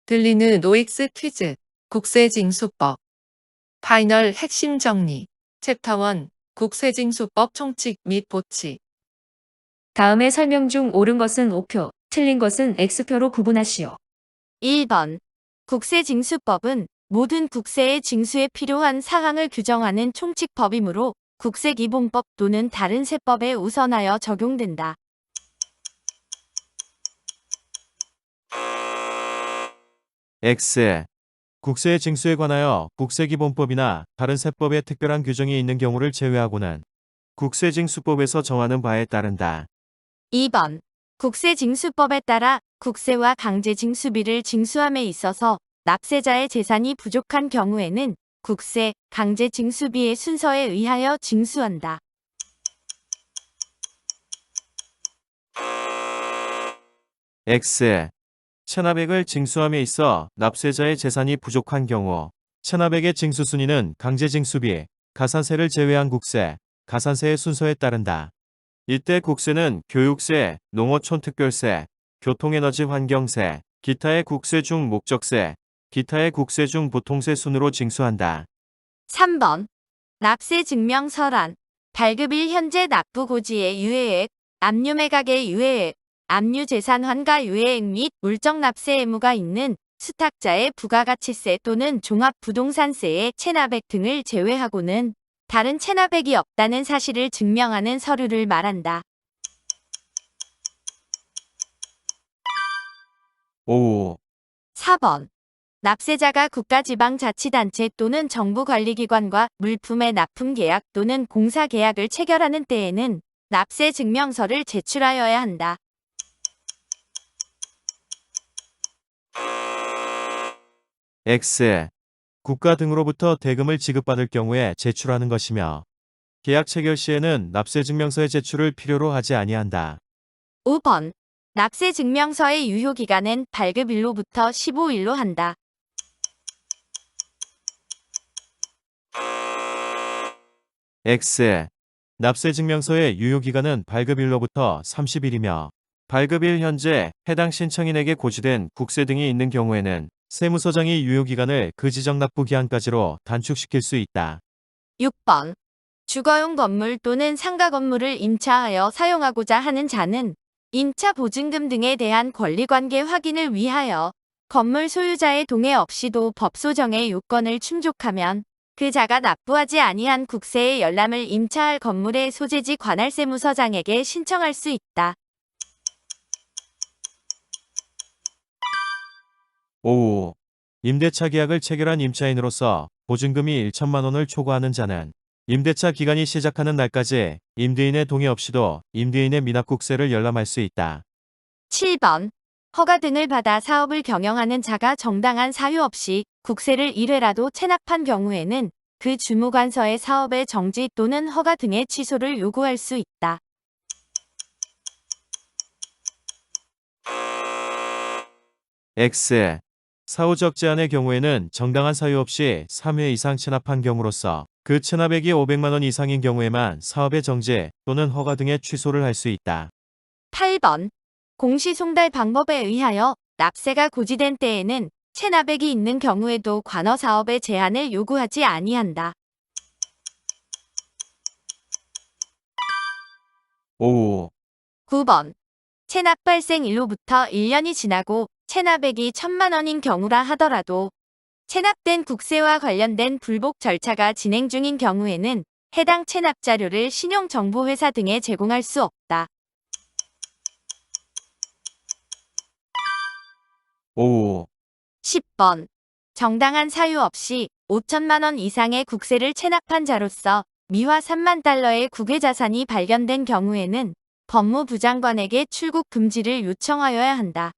들리는 노익스 퀴즈, 국세징수법, 파이널 핵심 정리, 챕터 1, 국세징수법 총칙 및 보칙. 다음의 설명 중 옳은 것은 O표, 틀린 것은 X표로 구분하시오. 1번. 국세징수법은 모든 국세의 징수에 필요한 사항을 규정하는 총칙법이므로 국세기본법 또는 다른 세법에 우선하여 적용된다. X. 국세 징수에 관하여 국세기본법이나 다른 세법에 특별한 규정이 있는 경우를 제외하고는 국세징수법에서 정하는 바에 따른다. 2번. 국세징수법에 따라 국세와 강제징수비를 징수함에 있어서 납세자의 재산이 부족한 경우에는 국세, 강제징수비의 순서에 의하여 징수한다. X. 체납액을 징수함에 있어 납세자의 재산이 부족한 경우 체납액의 징수 순위는 강제징수비, 가산세를 제외한 국세, 가산세의 순서에 따른다. 이때 국세는 교육세, 농어촌특별세, 교통에너지 환경세, 기타의 국세 중 목적세, 기타의 국세 중 보통세 순으로 징수한다. 3번. 납세증명서란 발급일 현재 납부고지의 유예액, 압류매각의 유예액, 압류재산 환가 유예액 및 물적납세 의무가 있는 수탁자의 부가가치세 또는 종합부동산세의 체납액 등을 제외하고는 다른 체납액이 없다는 사실을 증명하는 서류를 말한다. 5. 4번. 납세자가 국가지방자치단체 또는 정부관리기관과 물품의 납품계약 또는 공사계약을 체결하는 때에는 납세증명서를 제출하여야 한다. X. 국가 등으로부터 대금을 지급받을 경우에 제출하는 것이며 계약 체결 시에는 납세증명서의 제출을 필요로 하지 아니한다. 5번. 납세증명서의 유효기간은 발급일로부터 15일로 한다. X. 납세증명서의 유효기간은 발급일로부터 30일이며 발급일 현재 해당 신청인에게 고지된 국세 등이 있는 경우에는 세무서장이 유효기간을 그 지정 납부기한까지로 단축시킬 수 있다. 6번. 주거용 건물 또는 상가 건물을 임차하여 사용하고자 하는 자는 임차 보증금 등에 대한 권리관계 확인을 위하여 건물 소유자의 동의 없이도 법소정의 요건을 충족하면 그 자가 납부하지 아니한 국세의 열람을 임차할 건물의 소재지 관할세무서장에게 신청할 수 있다. 5. 임대차 계약을 체결한 임차인으로서 보증금이 1천만 원을 초과하는 자는 임대차 기간이 시작하는 날까지 임대인의 동의 없이도 임대인의 미납국세를 열람할 수 있다. 7번. 허가 등을 받아 사업을 경영하는 자가 정당한 사유 없이 국세를 1회라도 체납한 경우에는 그 주무관서의 사업의 정지 또는 허가 등의 취소를 요구할 수 있다. X. 사후적 제한의 경우에는 정당한 사유 없이 3회 이상 체납한 경우로서 그 체납액이 500만 원 이상인 경우에만 사업의 정지 또는 허가 등의 취소를 할 수 있다. 8번. 공시송달 방법에 의하여 납세가 고지된 때에는 체납액이 있는 경우에도 관어사업의 제한을 요구하지 아니한다. 5. 9번. 체납 발생일로부터 1년이 지나고 체납액이 1,000만 원인 경우라 하더라도 체납된 국세와 관련된 불복 절차가 진행 중인 경우에는 해당 체납 자료를 신용정보회사 등에 제공할 수 없다. 5. 10번. 정당한 사유 없이 5천만 원 이상의 국세를 체납한 자로서 미화 3만 달러의 국외자산이 발견된 경우에는 법무부 장관에게 출국 금지를 요청하여야 한다.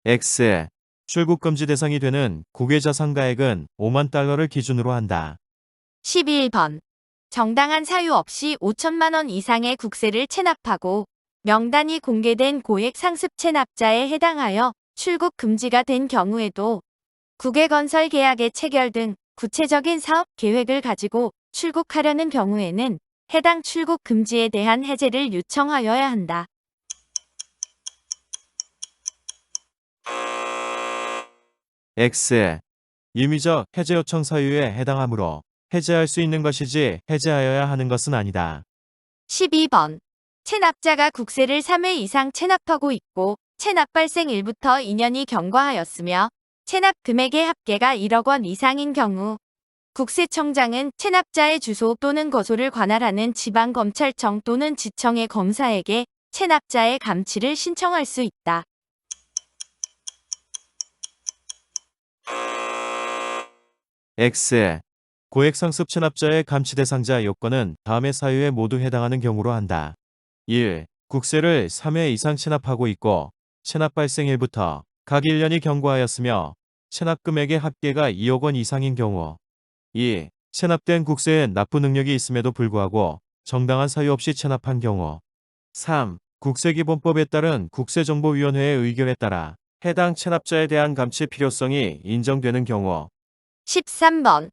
X. 출국 금지 대상이 되는 국외자산가액은 5만 달러를 기준으로 한다. 11번. 정당한 사유 없이 5천만 원 이상의 국세를 체납하고 명단이 공개된 고액 상습 체납자에 해당하여 출국 금지가 된 경우에도 국외건설 계약의 체결 등 구체적인 사업 계획을 가지고 출국하려는 경우에는 해당 출국 금지에 대한 해제를 요청하여야 한다. X. 임의적 해제 요청 사유에 해당하므로 해제할 수 있는 것이지 해제하여야 하는 것은 아니다. 12번. 체납자가 국세를 3회 이상 체납하고 있고 체납 발생 일부터 2년이 경과하였으며 체납 금액의 합계가 1억 원 이상인 경우 국세청장은 체납자의 주소 또는 거소를 관할하는 지방검찰청 또는 지청의 검사에게 체납자의 감치를 신청할 수 있다. X. 고액상습 체납자의 감치 대상자 요건은 다음의 사유에 모두 해당하는 경우로 한다. 1. 국세를 3회 이상 체납하고 있고 체납 발생일부터 각 1년이 경과하였으며 체납 금액의 합계가 2억 원 이상인 경우. 2. 체납된 국세에 납부 능력이 있음에도 불구하고 정당한 사유 없이 체납한 경우. 3. 국세기본법에 따른 국세정보위원회의 의견에 따라 해당 체납자에 대한 감치 필요성이 인정되는 경우. 13번.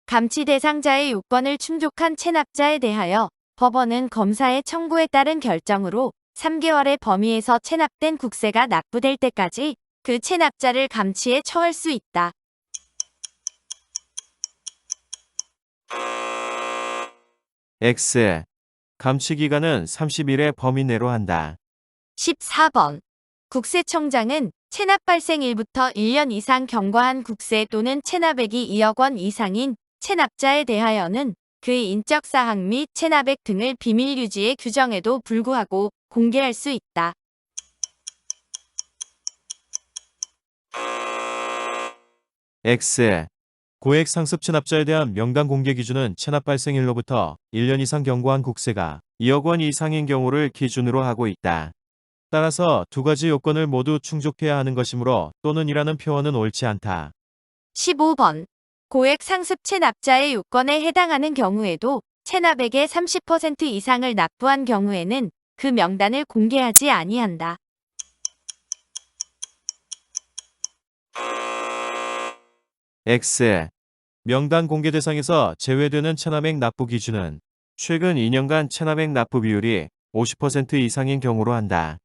감치 대상자의 요건을 충족한 체납자에 대하여 법원은 검사의 청구에 따른 결정으로 3개월의 범위에서 체납된 국세가 납부될 때까지 그 체납자를 감치에 처할 수 있다. X. 감치 기간은 30일의 범위 내로 한다. 14번. 국세청장은 체납 발생일부터 1년 이상 경과한 국세 또는 체납액이 2억 원 이상인 체납자에 대하여는 그의 인적사항 및 체납액 등을 비밀 유지의 규정에도 불구하고 공개할 수 있다. X. 고액 상습 체납자에 대한 명단 공개 기준은 체납 발생일로부터 1년 이상 경과한 국세가 2억 원 이상인 경우를 기준으로 하고 있다. 따라서 두 가지 요건을 모두 충족해야 하는 것이므로 또는 이라는 표현은 옳지 않다. 15번. 고액 상습 체납자의 요건에 해당하는 경우에도 체납액의 30% 이상을 납부한 경우에는 그 명단을 공개하지 아니한다. X. 명단 공개 대상에서 제외되는 체납액 납부 기준은 최근 2년간 체납액 납부 비율이 50% 이상인 경우로 한다.